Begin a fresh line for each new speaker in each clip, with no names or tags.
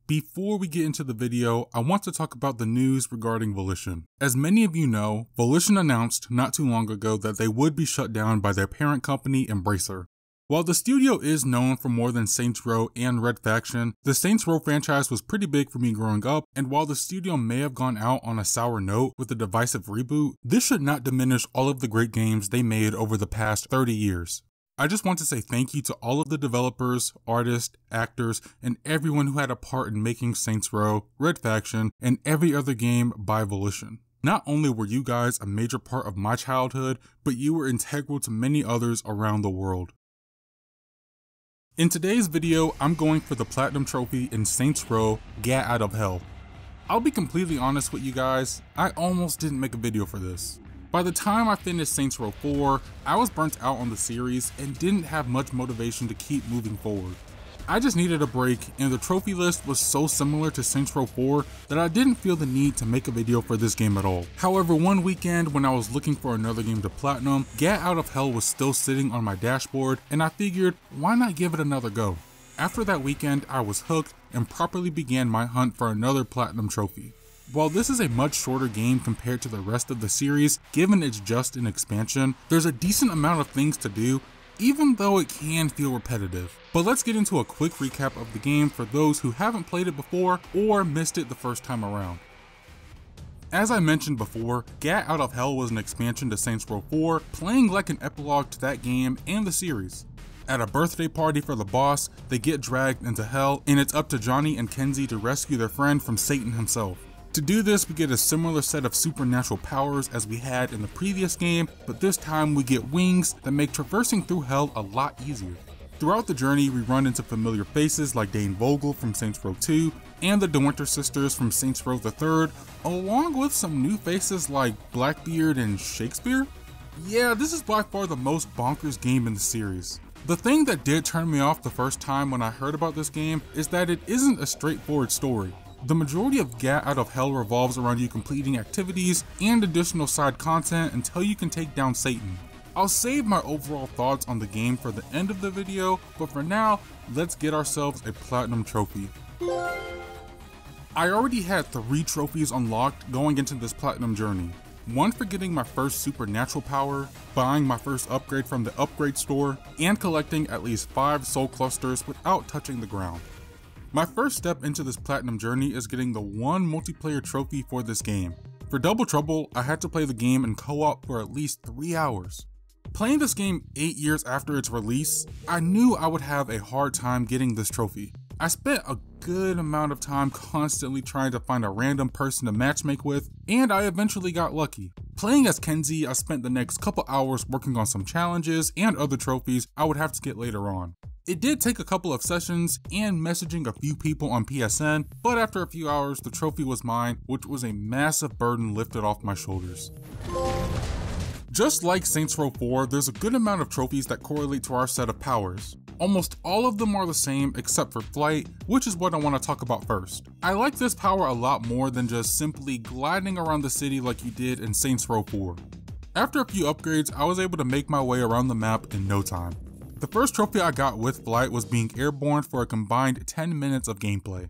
Before we get into the video, I want to talk about the news regarding Volition. As many of you know, Volition announced not too long ago that they would be shut down by their parent company, Embracer. While the studio is known for more than Saints Row and Red Faction, the Saints Row franchise was pretty big for me growing up, and while the studio may have gone out on a sour note with the divisive reboot, this should not diminish all of the great games they made over the past 30 years. I just want to say thank you to all of the developers, artists, actors, and everyone who had a part in making Saints Row, Red Faction, and every other game by Volition. Not only were you guys a major part of my childhood, but you were integral to many others around the world. In today's video, I'm going for the Platinum Trophy in Saints Row, Get Out of Hell. I'll be completely honest with you guys, I almost didn't make a video for this. By the time I finished Saints Row 4, I was burnt out on the series and didn't have much motivation to keep moving forward. I just needed a break, and the trophy list was so similar to Saints Row 4 that I didn't feel the need to make a video for this game at all. However, one weekend when I was looking for another game to platinum, Get Out of Hell was still sitting on my dashboard, and I figured, why not give it another go? After that weekend, I was hooked and properly began my hunt for another platinum trophy. While this is a much shorter game compared to the rest of the series, given it's just an expansion, there's a decent amount of things to do, even though it can feel repetitive. But let's get into a quick recap of the game for those who haven't played it before or missed it the first time around. As I mentioned before, Get Out of Hell was an expansion to Saints Row 4, playing like an epilogue to that game and the series. At a birthday party for the boss, they get dragged into hell, and it's up to Johnny and Kinzie to rescue their friend from Satan himself. To do this, we get a similar set of supernatural powers as we had in the previous game, but this time we get wings that make traversing through hell a lot easier. Throughout the journey, we run into familiar faces like Dane Vogel from Saints Row 2 and the DeWinter sisters from Saints Row the 3rd, along with some new faces like Blackbeard and Shakespeare. Yeah, this is by far the most bonkers game in the series. The thing that did turn me off the first time when I heard about this game is that it isn't a straightforward story. The majority of Get Out of Hell revolves around you completing activities and additional side content until you can take down Satan. I'll save my overall thoughts on the game for the end of the video, but for now, let's get ourselves a platinum trophy. I already had 3 trophies unlocked going into this platinum journey. One for getting my first supernatural power, buying my first upgrade from the upgrade store, and collecting at least 5 soul clusters without touching the ground. My first step into this platinum journey is getting the one multiplayer trophy for this game. For Double Trouble, I had to play the game in co-op for at least 3 hours. Playing this game 8 years after its release, I knew I would have a hard time getting this trophy. I spent a good amount of time constantly trying to find a random person to matchmake with, and I eventually got lucky. Playing as Kinzie, I spent the next couple hours working on some challenges and other trophies I would have to get later on. It did take a couple of sessions and messaging a few people on PSN, but after a few hours, the trophy was mine, which was a massive burden lifted off my shoulders. Just like Saints Row 4, there's a good amount of trophies that correlate to our set of powers. Almost all of them are the same except for flight, which is what I want to talk about first. I like this power a lot more than just simply gliding around the city like you did in Saints Row 4. After a few upgrades, I was able to make my way around the map in no time. The first trophy I got with flight was being airborne for a combined 10 minutes of gameplay.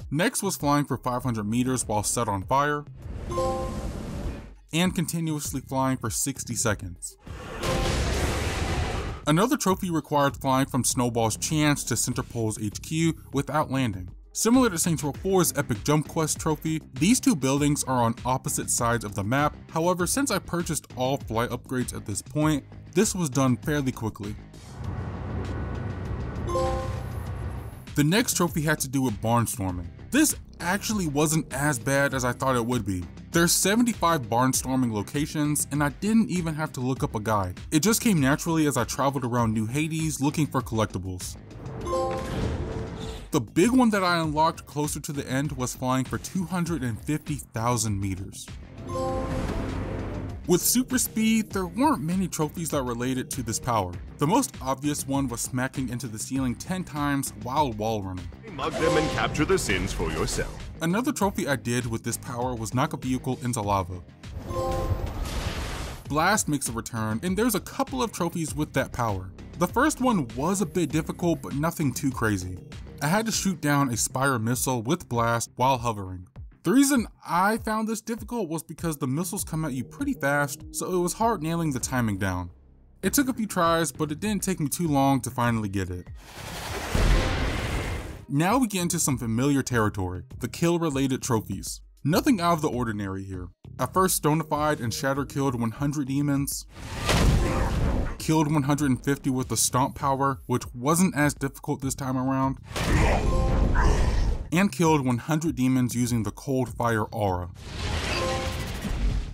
Next was flying for 500 meters while set on fire, and continuously flying for 60 seconds. Another trophy required flying from Snowball's Chance to Centerpole's HQ without landing. Similar to Saints Row 4's Epic Jump Quest trophy, these two buildings are on opposite sides of the map. However, since I purchased all flight upgrades at this point, this was done fairly quickly. The next trophy had to do with barnstorming. This actually wasn't as bad as I thought it would be. There's 75 barnstorming locations, and I didn't even have to look up a guide. It just came naturally as I traveled around New Hades looking for collectibles. The big one that I unlocked closer to the end was flying for 250,000 meters. With super speed, there weren't many trophies that related to this power. The most obvious one was smacking into the ceiling 10 times while wall running.
Mug them and capture the sins for yourself.
Another trophy I did with this power was knock a vehicle into lava. Blast makes a return, and there's a couple of trophies with that power. The first one was a bit difficult, but nothing too crazy. I had to shoot down a Spire missile with blast while hovering. The reason I found this difficult was because the missiles come at you pretty fast, so it was hard nailing the timing down. It took a few tries, but it didn't take me too long to finally get it. Now we get into some familiar territory, the kill-related trophies. Nothing out of the ordinary here. I first stonified and shatter killed 100 demons, killed 150 with the stomp power, which wasn't as difficult this time around, and killed 100 demons using the cold fire aura.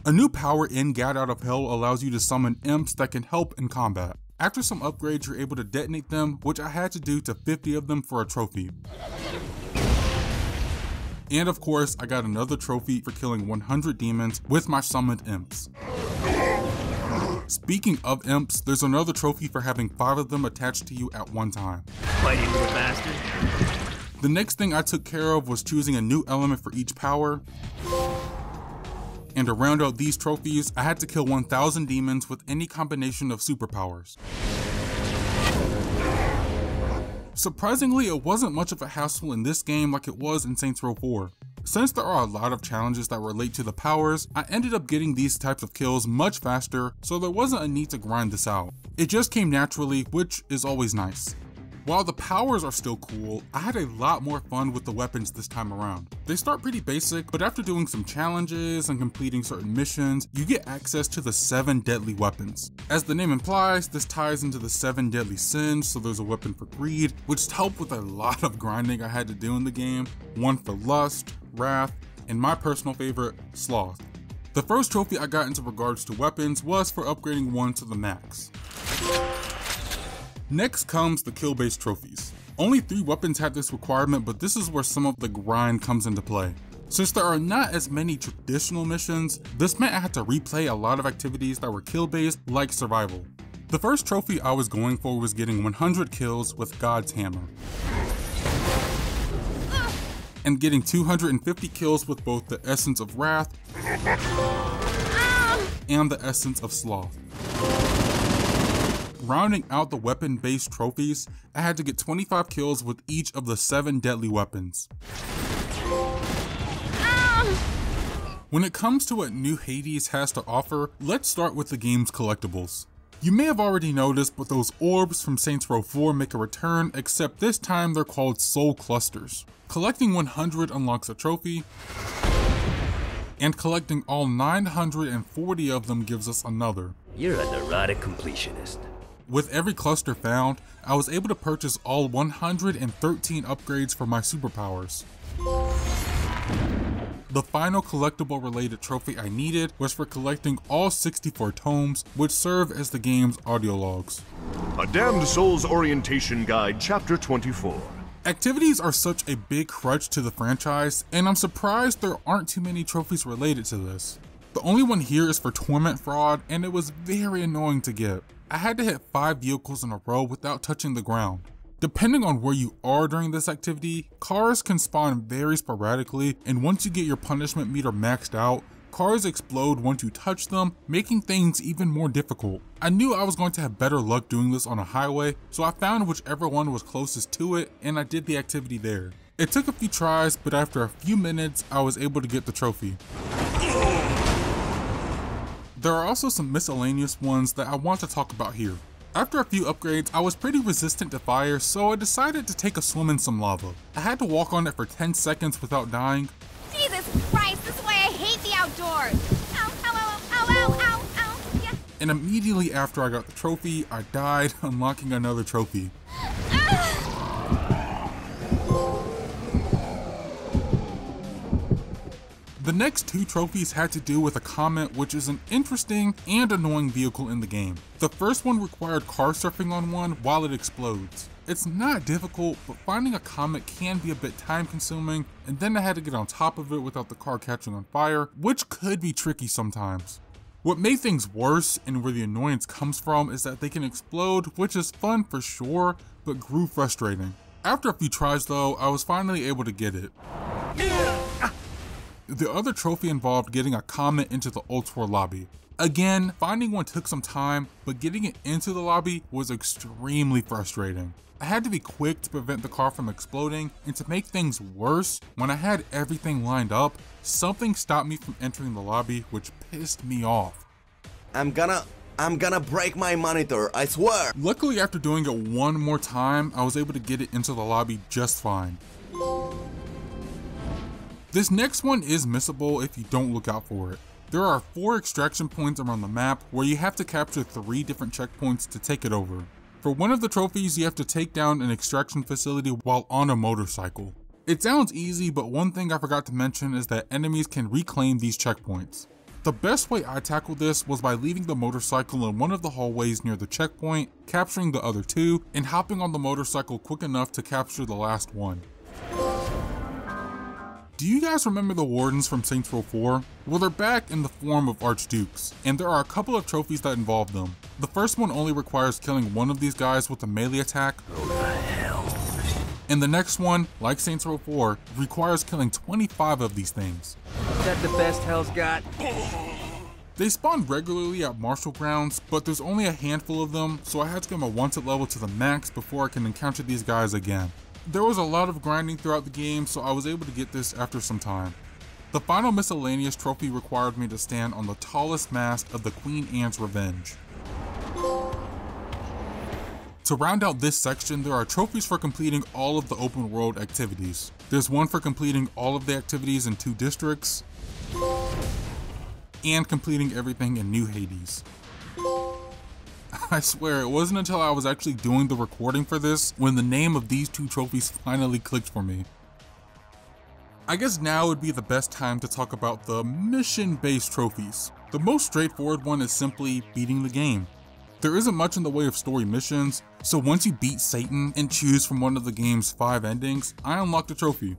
A new power in Get Out of Hell allows you to summon imps that can help in combat. After some upgrades, you're able to detonate them, which I had to do to 50 of them for a trophy. And of course, I got another trophy for killing 100 demons with my summoned imps. Speaking of imps, there's another trophy for having 5 of them attached to you at one time.
Fight into it, bastard.
The next thing I took care of was choosing a new element for each power. And to round out these trophies, I had to kill 1000 demons with any combination of superpowers. Surprisingly, it wasn't much of a hassle in this game like it was in Saints Row 4. Since there are a lot of challenges that relate to the powers, I ended up getting these types of kills much faster, so there wasn't a need to grind this out. It just came naturally, which is always nice. While the powers are still cool, I had a lot more fun with the weapons this time around. They start pretty basic, but after doing some challenges and completing certain missions, you get access to the 7 deadly weapons. As the name implies, this ties into the 7 deadly sins, so there's a weapon for greed, which helped with a lot of grinding I had to do in the game, one for lust, wrath, and my personal favorite, sloth. The first trophy I got into regards to weapons was for upgrading one to the max. Next comes the kill-based trophies. Only 3 weapons had this requirement, but this is where some of the grind comes into play. Since there are not as many traditional missions, this meant I had to replay a lot of activities that were kill-based, like survival. The first trophy I was going for was getting 100 kills with God's Hammer, and getting 250 kills with both the Essence of Wrath and the Essence of Sloth. Rounding out the weapon-based trophies, I had to get 25 kills with each of the 7 deadly weapons. When it comes to what New Hades has to offer, let's start with the game's collectibles. You may have already noticed, but those orbs from Saints Row 4 make a return, except this time they're called Soul Clusters. Collecting 100 unlocks a trophy, and collecting all 940 of them gives us another.
You're a neurotic completionist.
With every cluster found, I was able to purchase all 113 upgrades for my superpowers. The final collectible related trophy I needed was for collecting all 64 tomes, which serve as the game's audio logs.
A Damned Souls Orientation Guide, Chapter 24.
Activities are such a big crutch to the franchise, and I'm surprised there aren't too many trophies related to this. The only one here is for Torment Fraud, and it was very annoying to get. I had to hit 5 vehicles in a row without touching the ground. Depending on where you are during this activity, cars can spawn very sporadically, and once you get your punishment meter maxed out, cars explode once you touch them, making things even more difficult. I knew I was going to have better luck doing this on a highway, so I found whichever one was closest to it, and I did the activity there. It took a few tries, but after a few minutes, I was able to get the trophy. There are also some miscellaneous ones that I want to talk about here. After a few upgrades, I was pretty resistant to fire, so I decided to take a swim in some lava. I had to walk on it for 10 seconds without dying.
Jesus Christ, this is why I hate the outdoors! Ow, ow, ow, ow, ow, ow, ow, yeah.
And immediately after I got the trophy, I died, unlocking another trophy. The next 2 trophies had to do with a comet, which is an interesting and annoying vehicle in the game. The first one required car surfing on one while it explodes. It's not difficult, but finding a comet can be a bit time consuming, and then I had to get on top of it without the car catching on fire, which could be tricky sometimes. What made things worse, and where the annoyance comes from, is that they can explode, which is fun for sure, but grew frustrating. After a few tries though, I was finally able to get it. The other trophy involved getting a comet into the Ultor lobby. Again, finding one took some time, but getting it into the lobby was extremely frustrating. I had to be quick to prevent the car from exploding, and to make things worse, when I had everything lined up, something stopped me from entering the lobby, which pissed me off.
I'm gonna break my monitor, I swear!
Luckily, after doing it one more time, I was able to get it into the lobby just fine. This next one is missable if you don't look out for it. There are 4 extraction points around the map where you have to capture 3 different checkpoints to take it over. For one of the trophies, you have to take down an extraction facility while on a motorcycle. It sounds easy, but one thing I forgot to mention is that enemies can reclaim these checkpoints. The best way I tackled this was by leaving the motorcycle in one of the hallways near the checkpoint, capturing the other 2, and hopping on the motorcycle quick enough to capture the last one. Do you guys remember the wardens from Saints Row 4? Well, they're back in the form of archdukes, and there are a couple of trophies that involve them. The first one only requires killing one of these guys with a melee attack.
Oh the hell.
And the next one, like Saints Row 4, requires killing 25 of these things.
Is that the best hell's got?
They spawn regularly at Marshall Grounds, but there's only a handful of them, so I had to get my wanted level to the max before I can encounter these guys again. There was a lot of grinding throughout the game, so I was able to get this after some time. The final miscellaneous trophy required me to stand on the tallest mast of the Queen Anne's Revenge. To round out this section, there are trophies for completing all of the open world activities. There's one for completing all of the activities in 2 districts, and completing everything in New Hades. I swear, it wasn't until I was actually doing the recording for this when the name of these 2 trophies finally clicked for me. I guess now would be the best time to talk about the mission-based trophies. The most straightforward one is simply beating the game. There isn't much in the way of story missions, so once you beat Satan and choose from one of the game's 5 endings, I unlocked a trophy.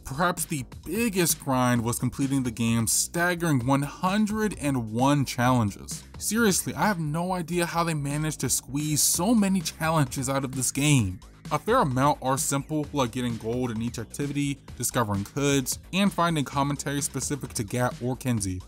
Perhaps the biggest grind was completing the game's staggering 101 challenges. Seriously, I have no idea how they managed to squeeze so many challenges out of this game. A fair amount are simple, like getting gold in each activity, discovering hoods, and finding commentary specific to Gat or Kinzie.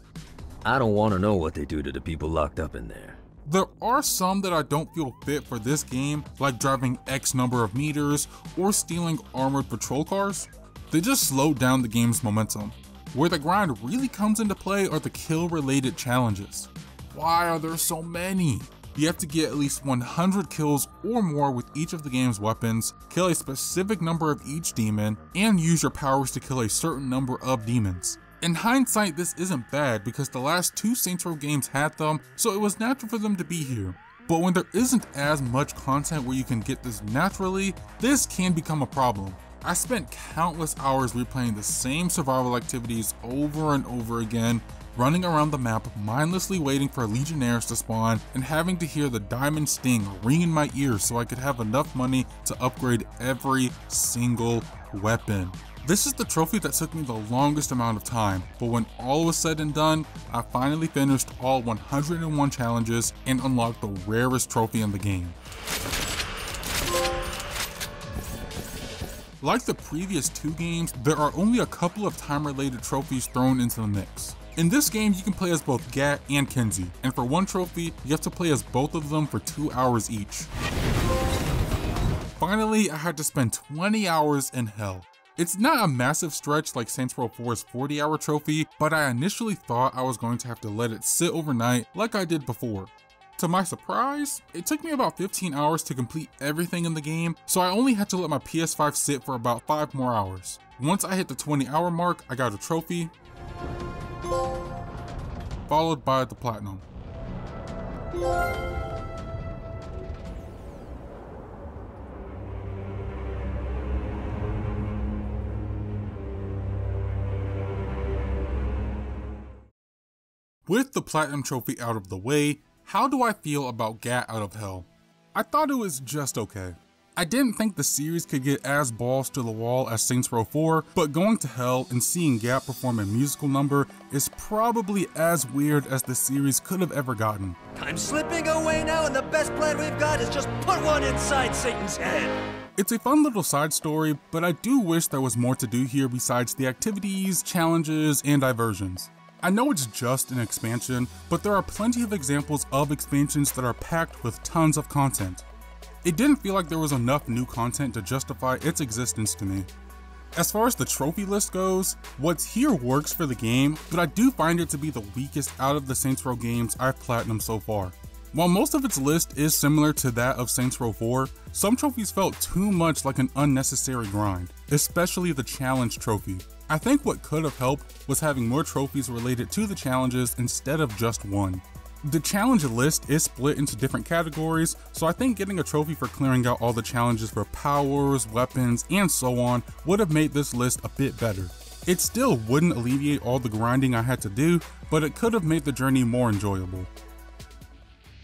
I don't want to know what they do to the people locked up in there.
There are some that I don't feel fit for this game, like driving X number of meters or stealing armored patrol cars. They just slowed down the game's momentum. Where the grind really comes into play are the kill-related challenges. Why are there so many? You have to get at least 100 kills or more with each of the game's weapons, kill a specific number of each demon, and use your powers to kill a certain number of demons. In hindsight, this isn't bad because the last 2 Saints Row games had them, so it was natural for them to be here. But when there isn't as much content where you can get this naturally, this can become a problem. I spent countless hours replaying the same survival activities over and over again, running around the map mindlessly waiting for legionnaires to spawn and having to hear the diamond sting ring in my ears so I could have enough money to upgrade every single weapon. This is the trophy that took me the longest amount of time, but when all was said and done, I finally finished all 101 challenges and unlocked the rarest trophy in the game. Like the previous 2 games, there are only a couple of time-related trophies thrown into the mix. In this game, you can play as both Gat and Kinzie, and for one trophy, you have to play as both of them for 2 hours each. Finally, I had to spend 20 hours in Hell. It's not a massive stretch like Saints Row 4's 40-hour trophy, but I initially thought I was going to have to let it sit overnight like I did before. To my surprise, it took me about 15 hours to complete everything in the game, so I only had to let my PS5 sit for about 5 more hours. Once I hit the 20-hour mark, I got a trophy, followed by the platinum. With the platinum trophy out of the way, how do I feel about Gat out of Hell? I thought it was just okay. I didn't think the series could get as balls to the wall as Saints Row 4, but going to Hell and seeing Gat perform a musical number is probably as weird as the series could have ever gotten.
Time's slipping away now, and the best plan we've got is just put one inside Satan's head.
It's a fun little side story, but I do wish there was more to do here besides the activities, challenges, and diversions. I know it's just an expansion, but there are plenty of examples of expansions that are packed with tons of content. It didn't feel like there was enough new content to justify its existence to me. As far as the trophy list goes, what's here works for the game, but I do find it to be the weakest out of the Saints Row games I've platinumed so far. While most of its list is similar to that of Saints Row 4, some trophies felt too much like an unnecessary grind, especially the challenge trophy. I think what could have helped was having more trophies related to the challenges instead of just one. The challenge list is split into different categories, so I think getting a trophy for clearing out all the challenges for powers, weapons, and so on would have made this list a bit better. It still wouldn't alleviate all the grinding I had to do, but it could have made the journey more enjoyable.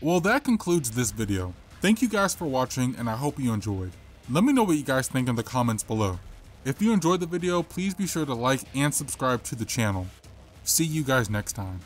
Well, that concludes this video. Thank you guys for watching, and I hope you enjoyed. Let me know what you guys think in the comments below. If you enjoyed the video, please be sure to like and subscribe to the channel. See you guys next time.